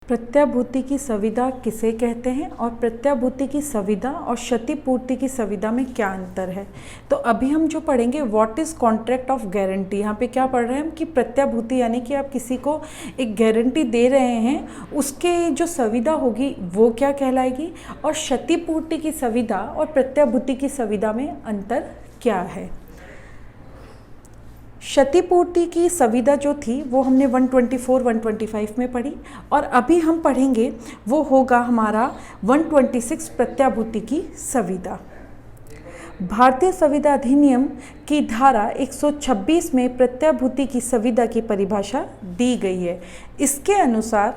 प्रत्याभूति की संविदा किसे कहते हैं और प्रत्याभूति की संविदा और क्षतिपूर्ति की संविदा में क्या अंतर है। तो अभी हम जो पढ़ेंगे what is contract of guarantee. यहाँ पे क्या पढ़ रहे हैं हम कि प्रत्याभूति यानी कि आप किसी को एक गारंटी दे रहे हैं, उसके जो संविदा होगी वो क्या कहलाएगी, और क्षतिपूर्ति की संविदा और प्रत्याभूति की संविदा में अंतर क्या है। क्षतिपूर्ति की संविदा जो थी वो हमने 124, 125 में पढ़ी, और अभी हम पढ़ेंगे वो होगा हमारा 126 प्रत्याभूति की संविदा। भारतीय संविदा अधिनियम की धारा 126 में प्रत्याभूति की संविदा की परिभाषा दी गई है। इसके अनुसार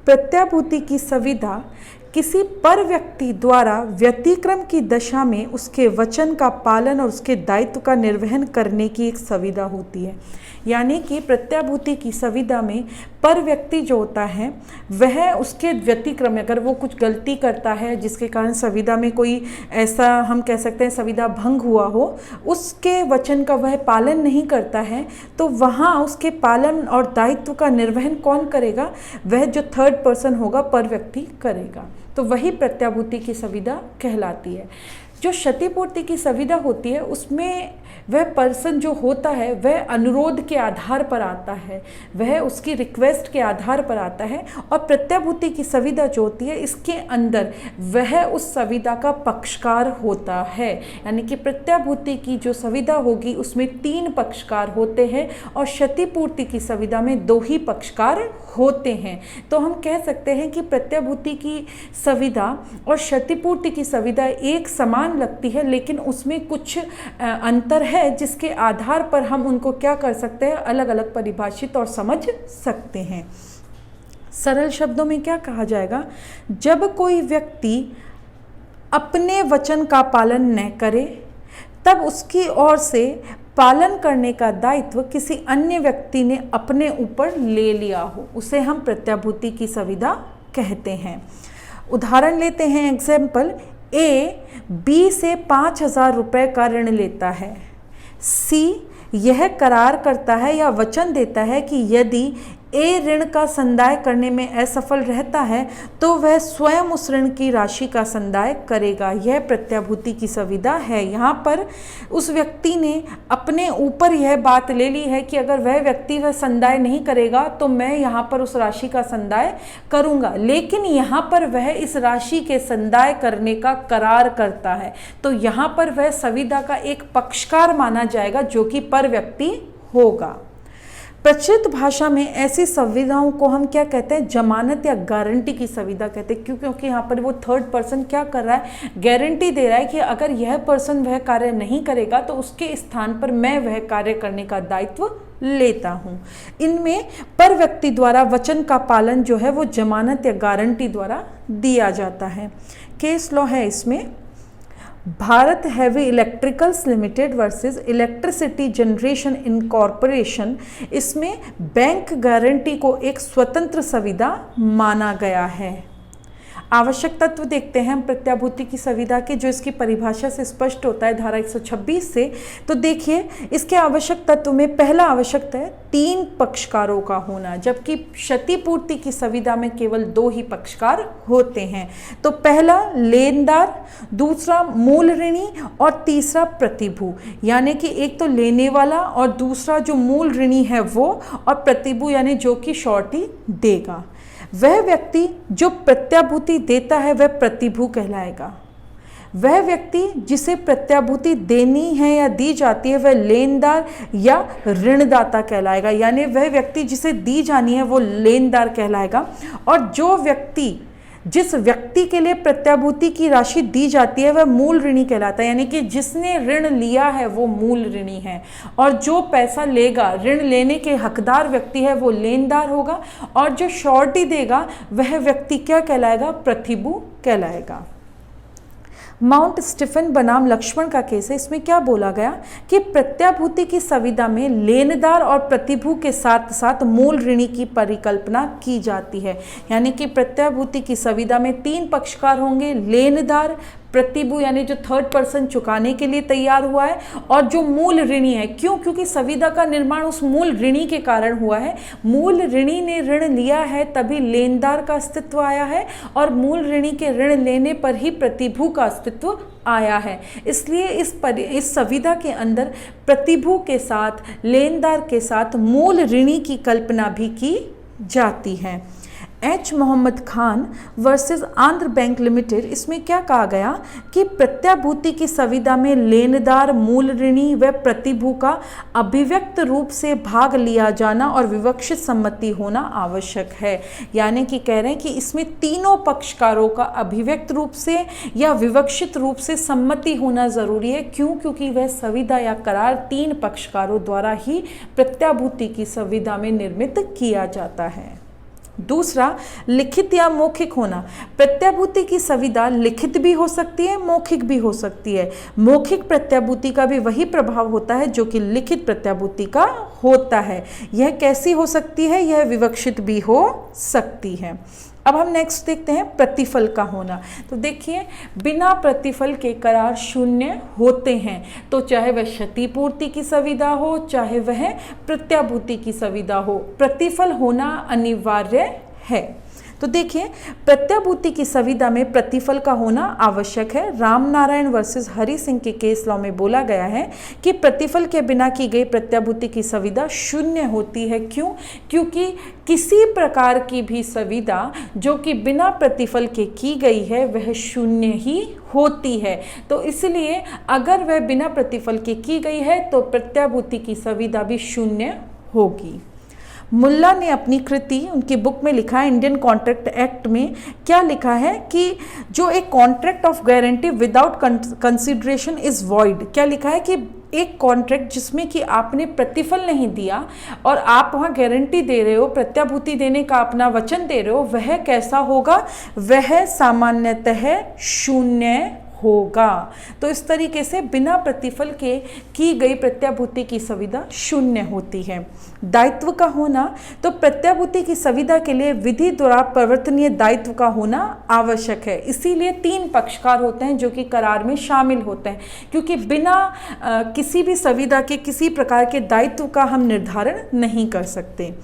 प्रत्याभूति की संविदा किसी पर व्यक्ति द्वारा व्यतिक्रम की दशा में उसके वचन का पालन और उसके दायित्व का निर्वहन करने की एक संविदा होती है। यानी कि प्रत्याभूति की संविदा में पर व्यक्ति जो होता है वह उसके व्यतिक्रम में अगर वो कुछ गलती करता है जिसके कारण संविदा में कोई ऐसा हम कह सकते हैं संविदा भंग हुआ हो, उसके वचन का वह पालन नहीं करता है, तो वहाँ उसके पालन और दायित्व का निर्वहन कौन करेगा, वह जो थर्ड पर्सन होगा पर व्यक्ति करेगा। तो वही प्रत्याभूति की संविदा कहलाती है। जो क्षतिपूर्ति की संविदा होती है उसमें वह पर्सन जो होता है वह अनुरोध के आधार पर आता है, वह उसकी रिक्वेस्ट के आधार पर आता है, और प्रत्याभूति की संविदा जो होती है इसके अंदर वह उस संविदा का पक्षकार होता है। यानी कि प्रत्याभूति की जो संविदा होगी उसमें 3 पक्षकार होते हैं और क्षतिपूर्ति की संविदा में 2 ही पक्षकार होते हैं। तो हम कह सकते हैं कि प्रत्याभूति की संविदा और क्षतिपूर्ति की संविदा एक समान लगती है, लेकिन उसमें कुछ अंतर है जिसके आधार पर हम उनको क्या कर सकते हैं, अलग अलग परिभाषित और समझ सकते हैं। सरल शब्दों में क्या कहा जाएगा, जब कोई व्यक्ति अपने वचन का पालन न करे तब उसकी ओर से पालन करने का दायित्व किसी अन्य व्यक्ति ने अपने ऊपर ले लिया हो, उसे हम प्रत्याभूति की संविदा कहते हैं। उदाहरण लेते हैं, एग्जाम्पल, ए बी से 5,000 रुपये का ऋण लेता है। सी यह करार करता है या वचन देता है कि यदि ए ऋण का संदाय करने में असफल रहता है तो वह स्वयं उस ऋण की राशि का संदाय करेगा। यह प्रत्याभूति की संविदा है। यहाँ पर उस व्यक्ति ने अपने ऊपर यह बात ले ली है कि अगर वह व्यक्ति वह संदाय नहीं करेगा तो मैं यहाँ पर उस राशि का संदाय करूँगा, लेकिन यहाँ पर वह इस राशि के संदाय करने का करार करता है, तो यहाँ पर वह संविदा का एक पक्षकार माना जाएगा जो कि पर व्यक्ति होगा। प्रचलित भाषा में ऐसी संविदाओं को हम क्या कहते हैं, जमानत या गारंटी की संविदा कहते हैं। क्योंकि यहाँ पर वो थर्ड पर्सन क्या कर रहा है, गारंटी दे रहा है कि अगर यह पर्सन वह कार्य नहीं करेगा तो उसके स्थान पर मैं वह कार्य करने का दायित्व लेता हूँ। इनमें पर व्यक्ति द्वारा वचन का पालन जो है वो जमानत या गारंटी द्वारा दिया जाता है। केस लॉ है इसमें Bharat heavy electricals limited versus electricity generation incorporation. इसमें बैंक गारंटी को एक स्वतंत्र संविदा माना गया है। आवश्यक तत्व देखते हैं हम प्रत्याभूति की संविदा के, जो इसकी परिभाषा से स्पष्ट होता है धारा 126 से। तो देखिए इसके आवश्यक तत्व में पहला आवश्यक है 3 पक्षकारों का होना, जबकि क्षतिपूर्ति की संविदा में केवल 2 ही पक्षकार होते हैं। तो पहला लेनदार, दूसरा मूल ऋणी और तीसरा प्रतिभू। यानी कि एक तो लेने वाला और दूसरा जो मूल ऋणी है वो, और प्रतिभू यानी जो कि श्योरिटी देगा। वह व्यक्ति जो प्रत्याभूति देता है वह प्रतिभू कहलाएगा। वह व्यक्ति जिसे प्रत्याभूति देनी है या दी जाती है वह लेनदार या ऋणदाता कहलाएगा। यानी वह व्यक्ति जिसे दी जानी है वो लेनदार कहलाएगा, और जो व्यक्ति जिस व्यक्ति के लिए प्रत्याभूति की राशि दी जाती है वह मूल ऋणी कहलाता है। यानी कि जिसने ऋण लिया है वो मूल ऋणी है, और जो पैसा लेगा, ऋण लेने के हकदार व्यक्ति है वो लेनदार होगा, और जो श्योरिटी देगा वह व्यक्ति क्या कहलाएगा, प्रतिभू कहलाएगा। माउंट स्टीफन बनाम लक्ष्मण का केस है। इसमें क्या बोला गया कि प्रत्याभूति की संविदा में लेनदार और प्रतिभू के साथ साथ मूल ऋणी की परिकल्पना की जाती है। यानी कि प्रत्याभूति की संविदा में 3 पक्षकार होंगे, लेनदार, प्रतिभू यानी जो थर्ड पर्सन चुकाने के लिए तैयार हुआ है, और जो मूल ऋणी है। क्यों? क्योंकि संविदा का निर्माण उस मूल ऋणी के कारण हुआ है। मूल ऋणी ने ऋण लिया है तभी लेनदार का अस्तित्व आया है, और मूल ऋणी के ऋण लेने पर ही प्रतिभू का अस्तित्व आया है। इसलिए इस संविदा के अंदर प्रतिभू के साथ, लेनदार के साथ मूल ऋणी की कल्पना भी की जाती है। H Mohammad Khan versus Andhra bank limited, इसमें क्या कहा गया कि प्रत्याभूति की संविदा में लेनदार, मूल ऋणी व प्रतिभू का अभिव्यक्त रूप से भाग लिया जाना और विवक्षित सम्मति होना आवश्यक है। यानी कि कह रहे हैं कि इसमें तीनों पक्षकारों का अभिव्यक्त रूप से या विवक्षित रूप से सम्मति होना जरूरी है। क्यों? क्योंकि वह संविदा या करार तीन पक्षकारों द्वारा ही प्रत्याभूति की संविदा में निर्मित किया जाता है। दूसरा, लिखित या मौखिक होना। प्रत्याभूति की संविदा लिखित भी हो सकती है, मौखिक भी हो सकती है। मौखिक प्रत्याभूति का भी वही प्रभाव होता है जो कि लिखित प्रत्याभूति का होता है। यह कैसी हो सकती है? यह विवक्षित भी हो सकती है। अब हम नेक्स्ट देखते हैं प्रतिफल का होना। तो देखिए, बिना प्रतिफल के करार शून्य होते हैं। तो चाहे वह क्षतिपूर्ति की संविदा हो, चाहे वह प्रत्याभूति की संविदा हो, प्रतिफल होना अनिवार्य है। तो देखिए, प्रत्याभूति की संविदा में प्रतिफल का होना आवश्यक है। रामनारायण वर्सेस हरि सिंह के केस लॉ में बोला गया है कि प्रतिफल के बिना की गई प्रत्याभूति की संविदा शून्य होती है। क्यों? क्योंकि किसी प्रकार की भी संविदा जो कि बिना प्रतिफल के की गई है वह शून्य ही होती है। तो इसलिए अगर वह बिना प्रतिफल के की गई है तो प्रत्याभूति की संविदा भी शून्य होगी। मुल्ला ने अपनी कृति, उनकी बुक में लिखा है इंडियन कॉन्ट्रैक्ट एक्ट में, क्या लिखा है कि जो एक contract of guarantee without consideration is void. क्या लिखा है कि एक कॉन्ट्रैक्ट जिसमें कि आपने प्रतिफल नहीं दिया और आप वहाँ गारंटी दे रहे हो, प्रत्याभूति देने का अपना वचन दे रहे हो, वह कैसा होगा? वह सामान्यतः शून्य होगा। तो इस तरीके से बिना प्रतिफल के की गई प्रत्याभूति की संविदा शून्य होती है। दायित्व का होना, तो प्रत्याभूति की संविदा के लिए विधि द्वारा परिवर्तनीय दायित्व का होना आवश्यक है। इसीलिए तीन पक्षकार होते हैं जो कि करार में शामिल होते हैं, क्योंकि बिना किसी भी संविदा के किसी प्रकार के दायित्व का हम निर्धारण नहीं कर सकते।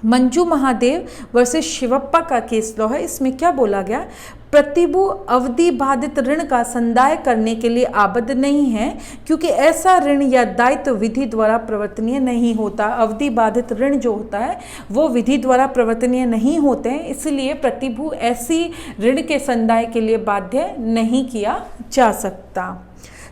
मंजू महादेव वर्सेस शिवप्पा का केस लॉ है, इसमें क्या बोला गया? प्रतिभू अवधि बाधित ऋण का संदाय करने के लिए आबद्ध नहीं है, क्योंकि ऐसा ऋण या दायित्व विधि द्वारा प्रवर्तनीय नहीं होता। अवधि बाधित ऋण जो होता है वो विधि द्वारा प्रवर्तनीय नहीं होते हैं, इसलिए प्रतिभू ऐसी ऋण के संदाय के लिए बाध्य नहीं किया जा सकता।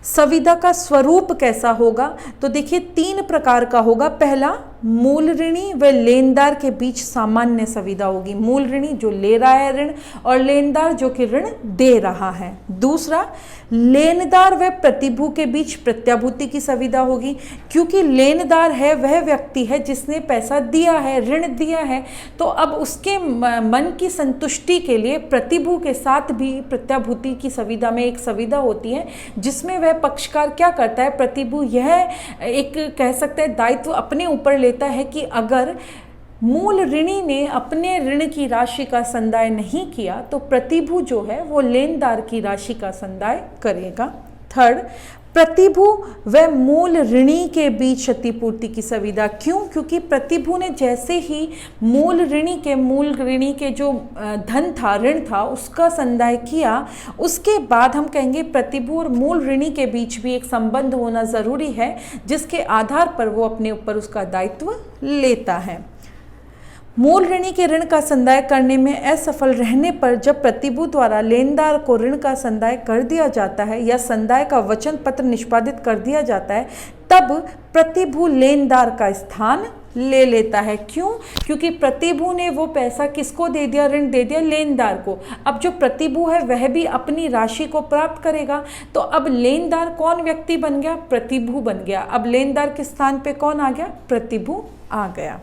संविदा का स्वरूप कैसा होगा? तो देखिए, तीन प्रकार का होगा। पहला, मूल ऋणी व लेनदार के बीच सामान्य संविदा होगी। मूल ऋणी जो ले रहा है ऋण और लेनदार जो कि ऋण दे रहा है। दूसरा, लेनदार व प्रतिभू के बीच प्रत्याभूति की संविदा होगी, क्योंकि लेनदार है वह व्यक्ति है जिसने पैसा दिया है, ऋण दिया है, तो अब उसके मन की संतुष्टि के लिए प्रतिभू के साथ भी प्रत्याभूति की संविदा में एक संविदा होती है जिसमें वह पक्षकार क्या करता है? प्रतिभू यह एक कह सकते हैं दायित्व अपने ऊपर लेता है कि अगर मूल ऋणी ने अपने ऋण की राशि का संदाय नहीं किया तो प्रतिभू जो है वो लेनदार की राशि का संदाय करेगा। थर्ड, प्रतिभू व मूल ऋणी के बीच क्षतिपूर्ति की संविदा। क्यों? क्योंकि प्रतिभू ने जैसे ही मूल ऋणी के जो धन था, ऋण था, उसका संदाय किया, उसके बाद हम कहेंगे प्रतिभू और मूल ऋणी के बीच भी एक संबंध होना जरूरी है जिसके आधार पर वो अपने ऊपर उसका दायित्व लेता है। मूल ऋणी के ऋण का संदाय करने में असफल रहने पर जब प्रतिभू द्वारा लेनदार को ऋण का संदाय कर दिया जाता है या संदाय का वचन पत्र निष्पादित कर दिया जाता है, तब प्रतिभू लेनदार का स्थान ले लेता है। क्यों? क्योंकि प्रतिभू ने वो पैसा किसको दे दिया? ऋण दे दिया लेनदार को। अब जो प्रतिभू है वह भी अपनी राशि को प्राप्त करेगा, तो अब लेनदार कौन व्यक्ति बन गया? प्रतिभू बन गया। अब लेनदार के स्थान पे कौन आ गया? प्रतिभू आ गया।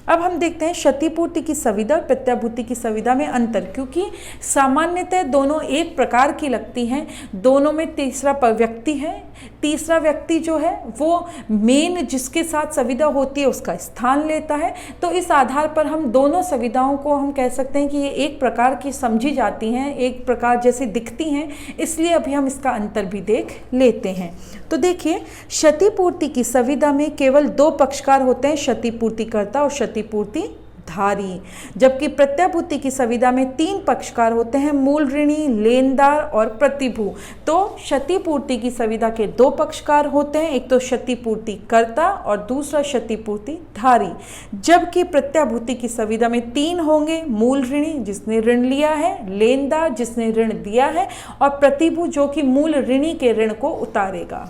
अब हम देखते हैं क्षतिपूर्ति की संविदा और प्रत्याभूति की संविदा में अंतर, क्योंकि सामान्यतः दोनों एक प्रकार की लगती हैं, दोनों में तीसरा व्यक्ति है, तीसरा व्यक्ति जो है वो मेन जिसके साथ संविदा होती है उसका स्थान लेता है। तो इस आधार पर हम दोनों संविदाओं को हम कह सकते हैं कि ये एक प्रकार की समझी जाती हैं, एक प्रकार जैसी दिखती हैं, इसलिए अभी हम इसका अंतर भी देख लेते हैं। तो देखिए, क्षतिपूर्ति की संविदा में केवल दो पक्षकार होते हैं, क्षतिपूर्तिकर्ता और क्षतिपूर्ति धारी, जबकि प्रत्याभूति की संविदा में तीन पक्षकार होते हैं, मूल ऋणी, लेनदार और प्रतिभू। तो क्षतिपूर्ति की संविदा के दो पक्षकार होते हैं, एक तो क्षतिपूर्तिकर्ता और दूसरा क्षतिपूर्ति धारी, जबकि प्रत्याभूति की संविदा में तीन होंगे, मूल ऋणी जिसने ऋण लिया है, लेनदार जिसने ऋण दिया है और प्रतिभू जो कि मूल ऋणी के ऋण को उतारेगा।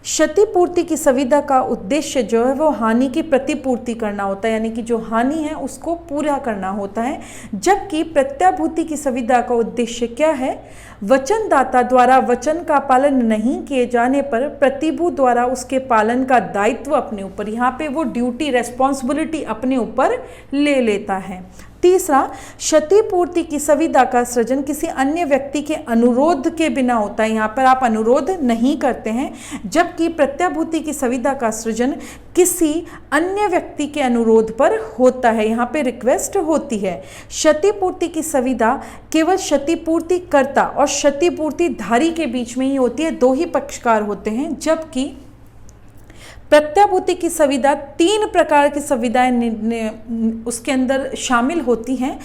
क्षतिपूर्ति की संविदा का उद्देश्य जो है वो हानि की प्रतिपूर्ति करना होता है, यानी कि जो हानि है उसको पूरा करना होता है, जबकि प्रत्याभूति की संविदा का उद्देश्य क्या है? वचनदाता द्वारा वचन का पालन नहीं किए जाने पर प्रतिभू द्वारा उसके पालन का दायित्व अपने ऊपर, यहाँ पे वो ड्यूटी रेस्पॉन्सिबिलिटी अपने ऊपर ले लेता है। तीसरा, क्षतिपूर्ति की संविदा का सृजन किसी अन्य व्यक्ति के अनुरोध के बिना होता है, यहाँ पर आप अनुरोध नहीं करते हैं, जबकि प्रत्याभूति की संविदा का सृजन किसी अन्य व्यक्ति के अनुरोध पर होता है, यहाँ पे रिक्वेस्ट होती है। क्षतिपूर्ति की संविदा केवल क्षतिपूर्तिकर्ता और क्षतिपूर्तिधारी के बीच में ही होती है, दो ही पक्षकार होते हैं, जबकि प्रत्याभूति की संविदा तीन प्रकार की संविदाएं उसके अंदर शामिल होती हैं।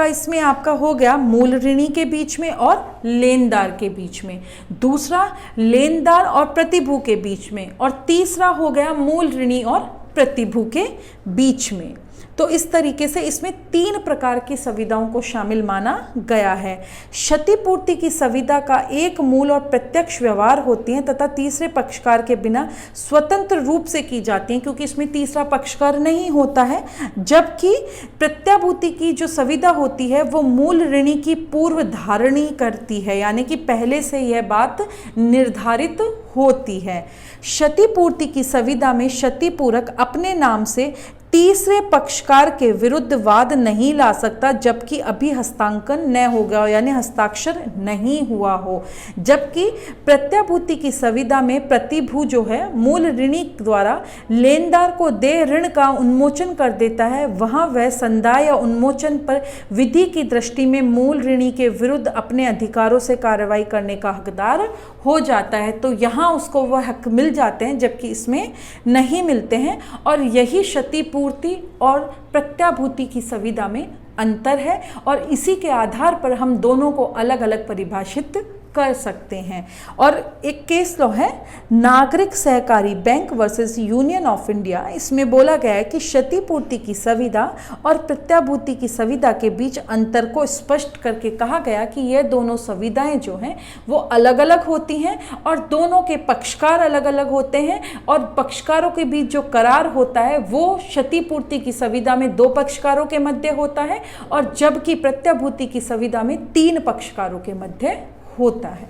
इसमें आपका हो गया मूल ऋणी के बीच में और लेनदार के बीच में, दूसरा लेनदार और प्रतिभू के बीच में, और तीसरा हो गया मूल ऋणी और प्रतिभू के बीच में। तो इस तरीके से इसमें तीन प्रकार की संविदाओं को शामिल माना गया है। क्षतिपूर्ति की संविदा का एक मूल और प्रत्यक्ष व्यवहार होती हैं तथा तीसरे पक्षकार के बिना स्वतंत्र रूप से की जाती हैं, क्योंकि इसमें तीसरा पक्षकार नहीं होता है, जबकि प्रत्याभूति की जो संविदा होती है वो मूल ऋणी की पूर्व धारणी करती है, यानी कि पहले से यह बात निर्धारित होती है। क्षतिपूर्ति की संविदा में क्षतिपूरक अपने नाम से तीसरे पक्षकार के विरुद्ध वाद नहीं ला सकता जबकि अभी हस्तांकन न हो गया हो, यानी हस्ताक्षर नहीं हुआ हो, जबकि प्रत्याभूति की संविदा में प्रतिभू जो है मूल ऋणी द्वारा लेनदार को दे ऋण का उन्मोचन कर देता है, वहां वह संदाय या उन्मोचन पर विधि की दृष्टि में मूल ऋणी के विरुद्ध अपने अधिकारों से कार्रवाई करने का हकदार हो जाता है। तो यहाँ उसको वह हक मिल जाते हैं, जबकि इसमें नहीं मिलते हैं, और यही क्षतिपूर्ति और प्रत्याभूति की संविदा में अंतर है, और इसी के आधार पर हम दोनों को अलग अलग परिभाषित कर सकते हैं। और एक केस लॉ है नागरिक सहकारी bank versus union of India, इसमें बोला गया है कि क्षतिपूर्ति की संविदा और प्रत्याभूति की संविदा के बीच अंतर को स्पष्ट करके कहा गया कि ये दोनों संविदाएं जो हैं वो अलग अलग होती हैं और दोनों के पक्षकार अलग अलग होते हैं, और पक्षकारों के बीच जो करार होता है वो क्षतिपूर्ति की संविदा में दो पक्षकारों के मध्य होता है, और जबकि प्रत्याभूति की संविदा में तीन पक्षकारों के मध्य होता है।